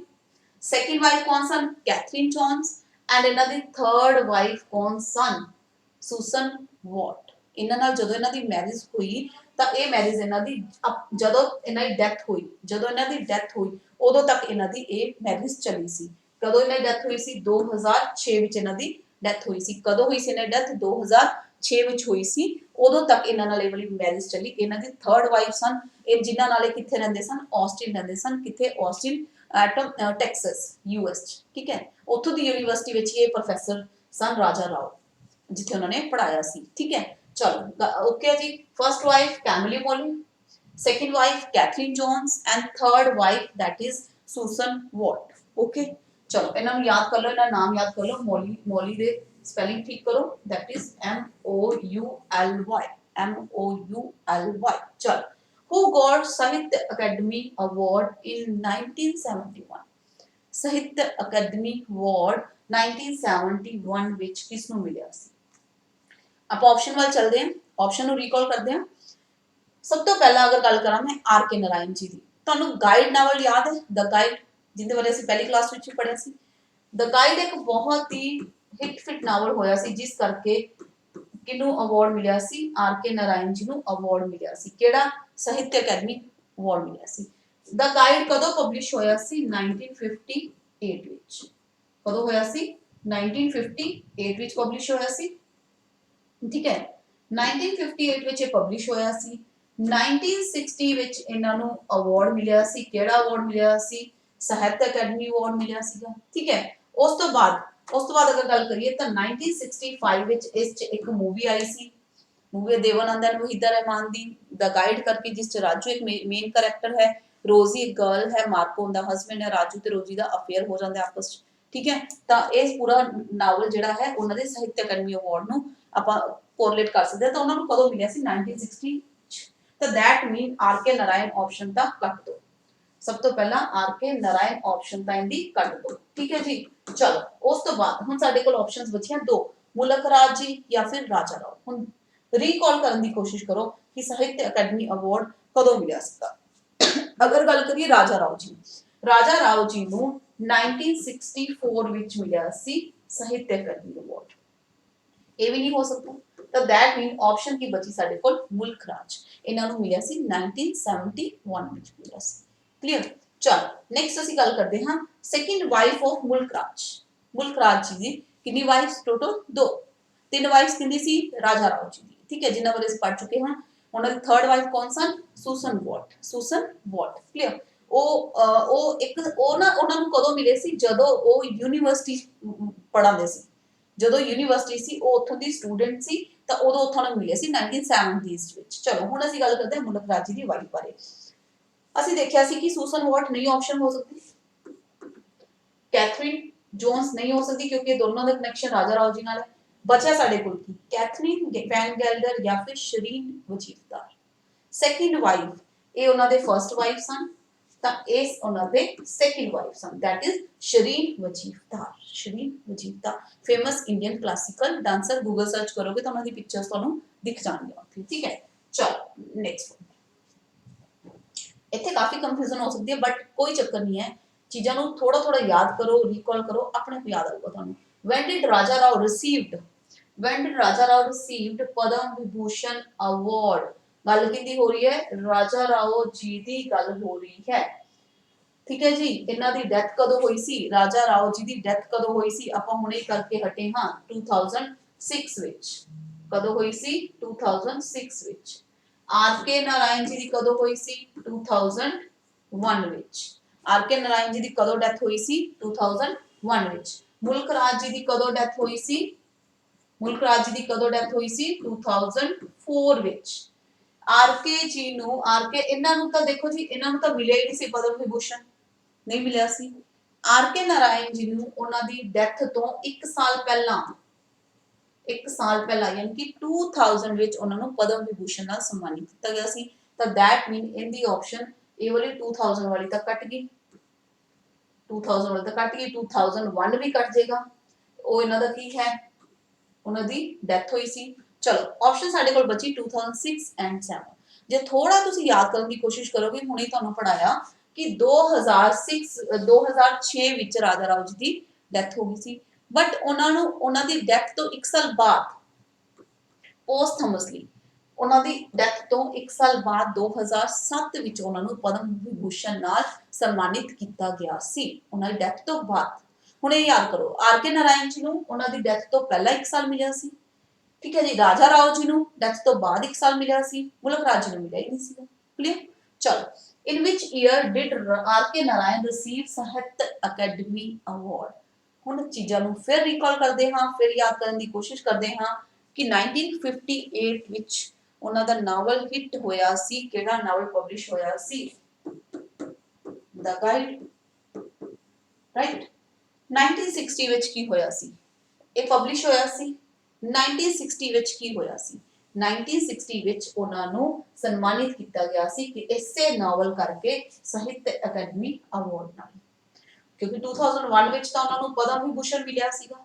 सेकंड वाइफ कौन सन? Catherine Jones. एंड इन्हां दी थर्ड वाइफ कौन सन? सुसन वॉट। इन्हां नाल जदों इन्हां दी मैरिज हुई तां ये मैरिज इन्हां दी जदों इन्हां दी डेथ हुई उदों तक इन्हां दी ये मैरिज चली सी। कदों इन्हां दी डेथ हुई सी? 2006 विच इन्हां दी डेथ हुई सी। कदों हुई सी इन्हां दी डेथ? 2006 विच हुई सी। उदों तक इन्हां नाल ये वाली मैरिज चली। इन्हां दी थर्ड वाइफ सन। ਇਹ ਜਿਨ੍ਹਾਂ ਨਾਲੇ ਕਿੱਥੇ ਰਹਿੰਦੇ ਸਨ? ਆਸਟਿਨ ਰਹਿੰਦੇ ਸਨ। ਕਿੱਥੇ? ਆਸਟਿਨ ਟੈਕਸਸ ਯੂਐਸ ਚ। ਠੀਕ ਹੈ, ਉੱਥੋਂ ਦੀ ਯੂਨੀਵਰਸਿਟੀ ਵਿੱਚ ਇਹ ਪ੍ਰੋਫੈਸਰ ਸਨ ਰਾਜਾ ਰਾਓ, ਜਿੱਥੇ ਉਹਨਾਂ ਨੇ ਪੜਾਇਆ ਸੀ। ਠੀਕ ਹੈ, ਚਲੋ okay ji. First wife Camilla Molly, second wife Catherine Jones and third wife that is Susan Watt. Okay, ਚਲੋ ਇਹਨਾਂ ਨੂੰ ਯਾਦ ਕਰ ਲਓ, ਇਹਨਾਂ ਨਾਮ ਯਾਦ ਕਰ ਲਓ। ਮੋਲੀ ਦੇ ਸਪੈਲਿੰਗ ਠੀਕ ਕਰੋ, दैट इज MOULY, MOULY। ਚਲੋ who got Sahitya Academy Award in 1971? Sahitya Academy Award 1971 ਵਿੱਚ ਕਿਸ ਨੂੰ ਮਿਲਿਆ ਸੀ? ਆਪਾਂ ਆਪਸ਼ਨ ਵੱਲ ਚੱਲਦੇ ਹਾਂ, ਆਪਸ਼ਨ ਨੂੰ ਰੀਕਾਲ ਕਰਦੇ ਹਾਂ। ਸਭ ਤੋਂ ਪਹਿਲਾਂ ਅਗਰ ਗੱਲ ਕਰਾਂ ਮੈਂ ਆਰ ਕੇ ਨਾਰਾਇਣ ਜੀ ਦੀ, ਤੁਹਾਨੂੰ ਗਾਈਡ ਨਾਵਲ ਯਾਦ ਹੈ? ਦ ਗਾਈਡ, ਜਿਹਦੇ ਬਾਰੇ ਅਸੀਂ ਪਹਿਲੀ ਕਲਾਸ ਵਿੱਚ ਵੀ ਪੜ੍ਹਿਆ ਸੀ। ਦ ਗਾਈਡ ਇੱਕ ਬਹੁਤ ਹੀ ਹਿੱਟ ਫਿਟ ਨਾਵਲ ਹੋਇਆ ਸੀ, ਜਿਸ ਕਰਕੇ किनू अवार्ड मिलिया सी? आर के नारायण जी नू अवार्ड मिलिया सी। केड़ा? साहित्य अकादमी अवार्ड मिलिया सी। द गाइड कदों पब्लिश होया सी? 1958 विच। कदों होया सी? 1958 विच पब्लिश होया सी। ठीक है, 1958 विच पब्लिश होया सी। 1960 विच इन्हां नू अवार्ड मिलिया सी। केड़ा अवार्ड मिलिया सी? साहित्य अकादमी अवार्ड मिलिया सीगा। ठीक है, उस तो बाद ਉਸ ਤੋਂ ਬਾਅਦ ਅਗਰ ਗੱਲ ਕਰੀਏ ਤਾਂ 1965 ਵਿੱਚ ਇਸ 'ਚ ਇੱਕ ਮੂਵੀ ਆਈ ਸੀ, मूवी देवानंद एंड वहीदा रहमान दी द गाइड करके, जिस च राजू एक मेन कैरेक्टर है, रोजी एक गर्ल है, मार्को उनका हस्बैंड है, राजू ते रोजी दा अफेयर हो जाता है आपस च, ठीक है। तो इस पूरा नावल जिहड़ा है उन्होंने साहित्य अकादमी अवार्ड नूं आपां कोरिलेट कर सकते हैं। तो उन्होंने कदों मिलिया सी 1960, तो दैट मीन आर के नारायण ऑप्शन दा कट दो, सब तो पहला आर के नारायण ऑप्शन ता इंदी कट दो, ठीक है जी। चलो उस तो बाद हुण साडे कोल ऑप्शंस बचियां दो, मुल्क राज जी या फिर राजा राव। हुण रीकॉल करने की कोशिश करो कि साहित्य अकादमी अवार्ड कदों मिला सीगा। अगर गल करिए राजा राव जी, राजा राव जी नूं 1964 विच मिलिया सी साहित्य अकादमी अवार्ड, ये भी नहीं हो सकता। तो दैट मीन ऑप्शन की बची साडे कोल मुल्क राज, इन्हां नूं मिलिया सी 1971 विच मिलिया सी। क्लियर। चल नेक्स्ट ਅਸੀਂ ਗੱਲ ਕਰਦੇ ਹਾਂ सेकंड वाइफ ऑफ मुल्क राज। मुल्क राज जी दी कितनी वाइफ्स टोटल? दो। तीन वाइफ्स किंदी सी? राजा राव जी दी, ठीक है, जिन्ना बारे पढ़ चुके हैं। उन्होंने थर्ड वाइफ कौन सन? Susan what, Susan what. Clear. ਉਹ ਇੱਕ ਉਹ ਨਾ ਉਹਨਾਂ ਨੂੰ ਕਦੋਂ ਮਿਲੇ ਸੀ? ਜਦੋਂ ਉਹ ਯੂਨੀਵਰਸਿਟੀ ਪੜਾਉਂਦੇ ਸੀ, ਜਦੋਂ ਯੂਨੀਵਰਸਿਟੀ ਸੀ ਉਹ ਉੱਥੋਂ ਦੀ ਸਟੂਡੈਂਟ ਸੀ, ਤਾਂ ਉਦੋਂ ਉੱਥੋਂ ਨੂੰ ਮਿਲੇ ਸੀ 1970s ਵਿੱਚ। ਚਲੋ ਹੁਣ ਅਸੀਂ ਗੱਲ ਕਰਦੇ ਹਾਂ ਮੁਲਕ ਰਾਜ ਜੀ ਦੀ ਵਾਈਫ ਬਾਰੇ। ਅਸੀਂ ਦੇਖਿਆ ਸੀ ਕਿ ਸੁਸਨ ਵॉट नहीं ऑप्शन हो सकती, कैथरीन जोन्स नहीं हो सकती क्योंकि दोनों का कनेक्शन राजा राव जी नाल है। बचा साडे कोल की कैथरीन वैन गेल्डर या फिर शरीन वजीफदार। सेकंड वाइफ ये उन्हां दे फर्स्ट वाइफ सन, तां इस उन्हां दे सेकंड वाइफ सन, that is Shirin Vajifdar. Shirin Vajifdar famous Indian classical dancer, Google search करोगे तो उन्हां दी पिक्चर्स तुहानू दिख जाणगीआं, ठीक है। चलो नेक्स्ट इत्थे काफी कंफ्यूजन हो सकती है, बट कोई चक्कर नहीं है, चीज़ों को थोड़ा थोड़ा याद करो, रिकॉल करो, अपने को याद आएगा तुहानू। When did Raja Rao received, when did Raja Rao received Padma Vibhushan award? गल किंदी हो रही है? राजा राव जी दी गल हो रही है, ठीक है जी। इन्हां दी डेथ कदों हुई सी? राजा राव जी दी डेथ कदों हुई सी? आपां हुणे करके हटे हां 2006 विच। कदों हुई सी? 2006 विच। आर के नारायण जी दी कदों हुई सी? 2001 विच। आर के नारायण जी दी कदों डेथ हुई सी? 2001 विच। मुल्क राज जी दी कदों डेथ हुई सी? मुल्क राज जी दी कदों डेथ हुई सी? 2004 विच। आर के जी नू, आर के इन्हां नू तां देखो जी, इन्हां नू तां मिलिया ही नहीं सी पद्म विभूषण, नहीं मिलिया सी। आर के नारायण जी नू उन्हां दी डेथ तो 1 साल पहला, 1 साल पहला यानी कि 2000 ਵਿੱਚ ਉਹਨਾਂ ਨੂੰ ਪਦਮ ਵਿਭੂਸ਼ਣ ਨਾਲ ਸਨਮਾਨਿਤ ਕੀਤਾ ਗਿਆ ਸੀ। ਤਾਂ that mean in the option ਇਹ ਵਾਲੀ 2000 ਵਾਲੀ ਤਾਂ ਕੱਟ ਗਈ, 2000 ਵਾਲੀ ਤਾਂ ਕੱਟ ਗਈ, 2001 ਵੀ ਕੱਟ ਜਾਏਗਾ। ਉਹ ਇਹਨਾਂ ਦਾ ਕੀ ਹੈ? ਉਹਨਾਂ ਦੀ ਡੈਥ ਹੋਈ ਸੀ। ਚਲੋ ਆਪਸ਼ਨ ਸਾਡੇ ਕੋਲ ਬਚੀ 2006 ਐਂਡ 7। ਜੇ ਥੋੜਾ ਤੁਸੀਂ ਯਾਦ ਕਰਨ ਦੀ ਕੋਸ਼ਿਸ਼ ਕਰੋਗੇ, ਹੁਣੇ ਤੁਹਾਨੂੰ ਪੜਾਇਆ ਕਿ 2006 ਵਿੱਚ ਰਾਜਾ ਰਾਓ ਜੀ ਦੀ ਡੈਥ ਹੋ ਗਈ ਸੀ, बट उन्होंने डेथ तो 1 साल बाद पोस्टमसली उन्होंने डेथ तो 1 साल बाद 2007 विच उन्होंने पद्म विभूषण नाल सम्मानित किया गया सी। उन्होंने डेथ तो बाद, हुणे याद करो, आर के नारायण जी नूं उन्होंने डेथ तो पहला 1 साल मिलिया सी, ठीक है जी। राजा राव जी नूं डेथ तो बाद 1 साल मिलिया सी, मुल्क राज जी नूं मिलिया ही नहीं सी। क्लियर। चलो इन विच ईयर डिड आर के नारायण रिसीव साहित्य अकादमी अवार्ड? ਹੁਣ ਚੀਜ਼ਾਂ ਨੂੰ ਫਿਰ ਰੀਕਾਲ ਕਰਦੇ ਹਾਂ, ਫਿਰ ਯਾਦ ਕਰਨ ਦੀ ਕੋਸ਼ਿਸ਼ ਕਰਦੇ ਹਾਂ ਕਿ 1958 ਵਿੱਚ ਉਹਨਾਂ ਦਾ ਨਾਵਲ ਹਿੱਟ ਹੋਇਆ ਸੀ। ਕਿਹੜਾ ਨਾਵਲ ਪਬਲਿਸ਼ ਹੋਇਆ ਸੀ? ਦ ਗਾਈਡ, ਰਾਈਟ। 1960 ਵਿੱਚ ਕੀ ਹੋਇਆ ਸੀ? ਇਹ ਪਬਲਿਸ਼ ਹੋਇਆ ਸੀ। 1960 ਵਿੱਚ ਕੀ ਹੋਇਆ ਸੀ? 1960 ਵਿੱਚ ਉਹਨਾਂ ਨੂੰ ਸਨਮਾਨਿਤ ਕੀਤਾ ਗਿਆ ਸੀ ਕਿ ਇਸੇ ਨਾਵਲ ਕਰਕੇ ਸਾਹਿਤਯ ਅਕਾਦਮੀ ਅਵਾਰਡ ਨਾਲ, क्योंकि 2001 ਵਿੱਚ ਤਾਂ ਉਹਨਾਂ ਨੂੰ ਪਦਮ ਵਿਭੂਸ਼ਣ ਮਿਲਿਆ ਸੀਗਾ,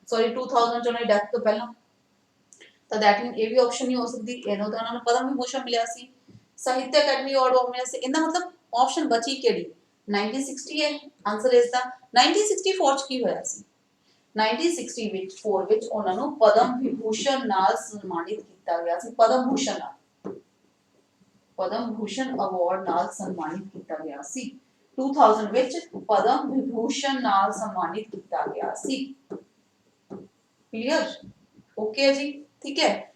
ਸੌਰੀ 2000 ਚ ਉਹਨਾਂ ਦੀ ਡੈਥ ਤੋਂ ਪਹਿਲਾਂ। ਤਾਂ ਦੈਟ ਮੀਨ ਇਹ ਵੀ ਆਪਸ਼ਨ ਨਹੀਂ ਹੋ ਸਕਦੀ, ਇਹਨਾਂ ਤਾਂ ਉਹਨਾਂ ਨੂੰ ਪਦਮ ਵਿਭੂਸ਼ਣ ਮਿਲਿਆ ਸੀ, ਸਾਹਿਤਯ ਅਕਾਦਮੀ ਅਵਾਰਡ ਮਿਲਿਆ ਸੀ। ਇਹਦਾ ਮਤਲਬ ਆਪਸ਼ਨ ਬਚੀ ਕਿਹੜੀ? 1960 ਹੈ ਆਨਸਰ ਇਸ ਦਾ। 1964 ਚ ਕੀ ਹੋਇਆ ਸੀ? 1964 ਵਿੱਚ ਉਹਨਾਂ ਨੂੰ ਪਦਮ ਵਿਭੂਸ਼ਣ ਨਾਲ ਸਨਮਾਨਿਤ ਕੀਤਾ ਗਿਆ ਸੀ, ਪਦਮ ਭੂਸ਼ਣ ਨਾਲ, ਪਦਮ ਭੂਸ਼ਣ ਅਵਾਰਡ ਨਾਲ ਸਨਮਾਨਿਤ ਕੀਤਾ ਗਿਆ ਸੀ। 2000 ਵਿੱਚ ਪਦਮ ਵਿਭੂਸ਼ਣ ਨਾਲ ਸਨਮਾਨਿਤ ਕੀਤਾ ਗਿਆ ਸੀ। ਕਲੀਅਰ? ਓਕੇ ਜੀ, ਠੀਕ ਹੈ,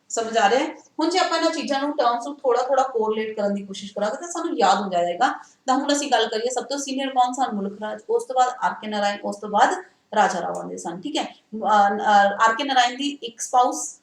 ਸਮਝ ਆ ਰਿਹਾ ਹੈ। ਹੁਣ ਜੇ ਆਪਾਂ ਇਹਨਾਂ ਚੀਜ਼ਾਂ ਨੂੰ ਟਰਮਸ ਨੂੰ ਥੋੜਾ ਥੋੜਾ ਕੋਰਿਲੇਟ ਕਰਨ ਦੀ ਕੋਸ਼ਿਸ਼ ਕਰਾਂਗੇ ਤਾਂ ਸਾਨੂੰ ਯਾਦ ਹੋ ਜਾਏਗਾ। ਤਾਂ ਹੁਣ ਅਸੀਂ ਗੱਲ ਕਰੀਏ ਸਭ ਤੋਂ ਸੀਨੀਅਰ ਕੌਣ ਸਨ? ਮੁਲਕ ਰਾਜ, ਉਸ ਤੋਂ ਬਾਅਦ ਆਰ ਕੇ ਨਾਰਾਇਣ, ਉਸ ਤੋਂ ਬਾਅਦ ਰਾਜਾ ਰਾਓ ਆਉਂਦੇ ਸਨ। ਠੀਕ ਹੈ, ਆਰ ਕੇ ਨਾਰਾਇਣ ਦੀ ਇੱਕ ਸਪਾਊਸ,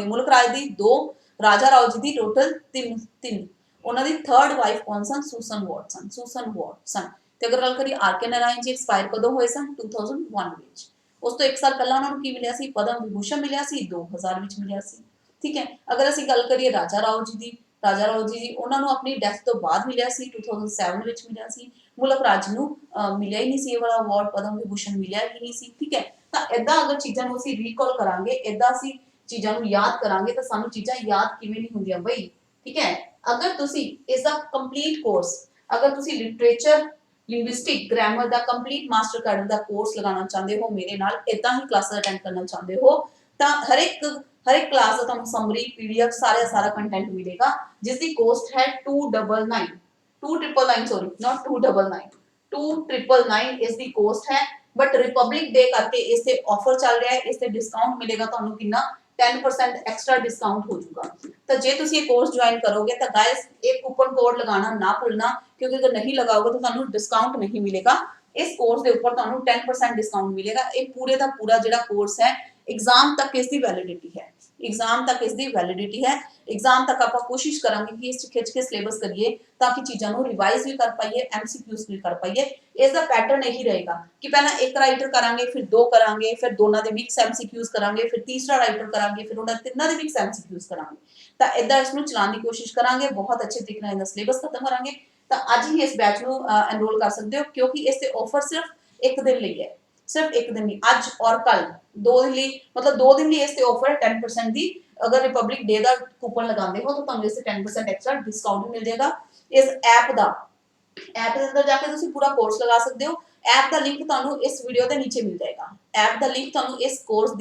ਮੁਲਕ ਰਾਜ ਦੀ 2, ਰਾਜਾ ਰਾਓ ਜੀ ਦੀ ਟੋਟਲ 3। ਉਹਨਾਂ ਦੀ ਥਰਡ ਵਾਈਫ ਕੌਣ ਸਨ? ਸੂਸਨ ਵਾਟ ਸਨ। ਸੂਸਨ ਵਾਟ ਸਨ। ਤੇ ਅਗਰ ਗੱਲ ਕਰੀਏ R K Narayan ji expire ਕਦੋਂ ਹੋਏ ਸਨ? 2001 ਵਿੱਚ। ਉਸ ਤੋਂ 1 ਸਾਲ ਪਹਿਲਾਂ ਉਹਨਾਂ ਨੂੰ ਕੀ ਮਿਲਿਆ ਸੀ? ਪਦਮ ਵਿਭੂਸ਼ਣ ਮਿਲਿਆ ਸੀ, 2000 ਵਿੱਚ ਮਿਲਿਆ ਸੀ। ਠੀਕ ਹੈ, ਅਗਰ ਅਸੀਂ ਗੱਲ ਕਰੀਏ ਰਾਜਾ ਰਾਓ ਜੀ ਦੀ, ਰਾਜਾ ਰਾਓ ਜੀ ਉਹਨਾਂ ਨੂੰ ਆਪਣੀ ਡੈਥ ਤੋਂ ਬਾਅਦ ਮਿਲਿਆ ਸੀ, 2007 ਵਿੱਚ ਮਿਲਿਆ ਸੀ। ਮੁਲਕ ਰਾਜ ਨੂੰ ਮਿਲਿਆ ਹੀ ਨਹੀਂ ਸੀ ਇਹ ਵਾਲਾ ਅਵਾਰਡ, ਪਦਮ ਵਿਭੂਸ਼ਣ ਮਿਲਿਆ ਹੀ ਨਹੀਂ ਸੀ। ਠੀਕ ਹੈ, ਤਾਂ ਇਦਾਂ ਅਗਰ ਚੀਜ਼ਾਂ ਨੂੰ ਅਸੀਂ ਰੀਕਾਲ ਕਰਾਂਗੇ, ਇਦਾਂ ਅਸੀਂ ਚੀਜ਼ਾਂ ਨੂੰ ਯਾਦ ਕਰਾਂਗੇ ਤਾਂ ਸਾਨੂੰ ਚੀਜ਼ਾਂ ਯਾਦ ਕਿਵੇਂ ਨਹੀਂ ਹੁੰਦੀਆਂ ਬਈ। ਠੀਕ ਹੈ, ਅਗਰ ਤੁਸੀਂ ਇਸ ਦਾ ਕੰਪਲੀਟ ਕੋਰਸ, ਅਗਰ ਤੁਸੀਂ ਲਿਟਰੇਚਰ, ਲਿੰਗੁਇਸਟਿਕ, ਗ੍ਰਾਮਰ ਦਾ ਕੰਪਲੀਟ ਮਾਸਟਰ ਕੈਡਰ ਦਾ ਕੋਰਸ ਲਗਾਉਣਾ ਚਾਹੁੰਦੇ ਹੋ ਮੇਰੇ ਨਾਲ, ਇਦਾਂ ਹੀ ਕਲਾਸਾਂ ਅਟੈਂਡ ਕਰਨਾ ਚਾਹੁੰਦੇ ਹੋ, ਤਾਂ ਹਰ ਇੱਕ ਕਲਾਸ ਦਾ ਤੁਹਾਨੂੰ ਸਮਰੀ, ਪੀਡੀਐਫ, ਸਾਰਾ ਕੰਟੈਂਟ ਮਿਲੇਗਾ, ਜਿਸ ਦੀ ਕੋਸਟ ਹੈ 299 ਸੌਰੀ ਨਾਟ 299 299 ਇਸ ਦੀ ਕੋਸਟ ਹੈ। ਬਟ ਰਿਪਬਲਿਕ ਡੇ ਕਰਕੇ ਇਸ ਤੇ ਆਫਰ ਚੱਲ ਰਿਹਾ ਹੈ, ਇਸ ਤੇ ਡਿਸਕਾਊਂਟ ਮਿਲੇਗਾ ਤੁਹਾਨੂੰ ਕਿੰਨਾ? 10% ਐਕਸਟਰਾ ਡਿਸਕਾਊਂਟ ਹੋ ਜਾਊਗਾ। ਤਾਂ ਜੇ ਤੁਸੀਂ ਇਹ ਕੋਰਸ ਜੁਆਇਨ ਕਰੋਗੇ ਤਾਂ ਗਾਇਸ ਇਹ ਕੂਪਨ ਕੋਡ ਲਗਾਉਣਾ ਨਾ ਭੁੱਲਣਾ, ਕਿਉਂਕਿ ਅਗਰ ਨਹੀਂ ਲਗਾਓਗੇ ਤਾਂ ਤੁਹਾਨੂੰ ਡਿਸਕਾਊਂਟ ਨਹੀਂ ਮਿਲੇਗਾ। ਇਸ ਕੋਰਸ ਦੇ ਉੱਪਰ ਤੁਹਾਨੂੰ 10% ਡਿਸਕਾਊਂਟ ਮਿਲੇਗਾ। ਇਹ ਪੂਰੇ ਦਾ ਪੂਰਾ ਜਿਹੜਾ ਕੋਰਸ ਹੈ, एग्जाम तक इसकी वैलिडिटी है, एग्जाम तक इसकी वैलिडिटी है। एग्जाम तक आप कोशिश करांगे कि इस खिंच के सिलेबस करिए ताकि चीज़ों को रिवाइज भी कर पाइए, एमसीक्यूज भी कर पाइए। इसका पैटर्न यही रहेगा कि पहला एक राइटर करांगे, फिर 2 करांगे, फिर दोनों के मिक्स एमसीक्यूज करांगे, फिर तीसरा राइटर करांगे, फिर उन्होंने तिन्नों के मिक्स एमसीक्यूज करांगे। तो इदा इसमें चलाने की कोशिश करांगे, बहुत अच्छे तरीके नाल सिलेबस खत्म करांगे। तो अज ही इस बैच में एनरोल कर सकते हो, क्योंकि इससे ऑफर सिर्फ 1 दिन लिए है, सिर्फ 1 दिन ही, अज और कल 2 दिन लिए, मतलब 2 दिन लिए इस ऑफर है 10% दी। अगर रिपब्लिक डे का कूपन लगाते हो तो तुहानू इससे 10% एक्स्ट्रा डिस्काउंट मिल जाएगा। इस ऐप के अंदर जाके तुसी पूरा कोर्स लगा सकते हो। ऐप का लिंक तुहानू इस वीडियो के नीचे मिल जाएगा। ऐप का लिंक तुहानू इस कोर्स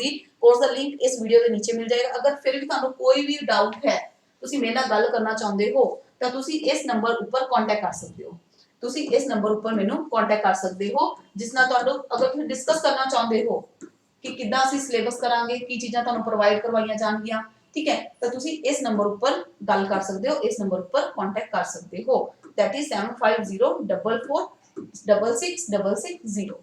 का लिंक इस वीडियो के नीचे मिल जाएगा। अगर फिर भी तुहानू कोई भी डाउट है, तुसी मेरे नाल गल करना चाहते हो तो तुसी इस नंबर ऊपर कॉन्टैक्ट कर सकते हो। तुसी इस नंबर ऊपर मैनू कॉन्टैक्ट कर सकते हो, जिस नाल तुहानू अगर तुसी डिस्कस करना चाहते हो कि किद्दां असीं सिलेबस करांगे, की चीज़ां तुहानू प्रोवाइड करवाईयां जाणगीआं। ठीक है, तो तुसी इस नंबर ऊपर गल कर सकते हो, इस नंबर ऊपर कॉन्टैक्ट कर सकते हो, that is 7504466660।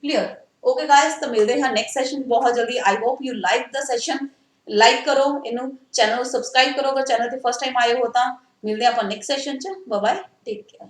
Clear? Okay guys, तो मिलते हैं नेक्स्ट सेशन बहुत जल्दी। I hope you like the session. Like करो इनू, चैनल सब्सक्राइब करो अगर चैनल ते फर्स्ट टाइम आए हो। तो मिलते हैं अपन नेक्स्ट सेशन च। Bye bye, take care.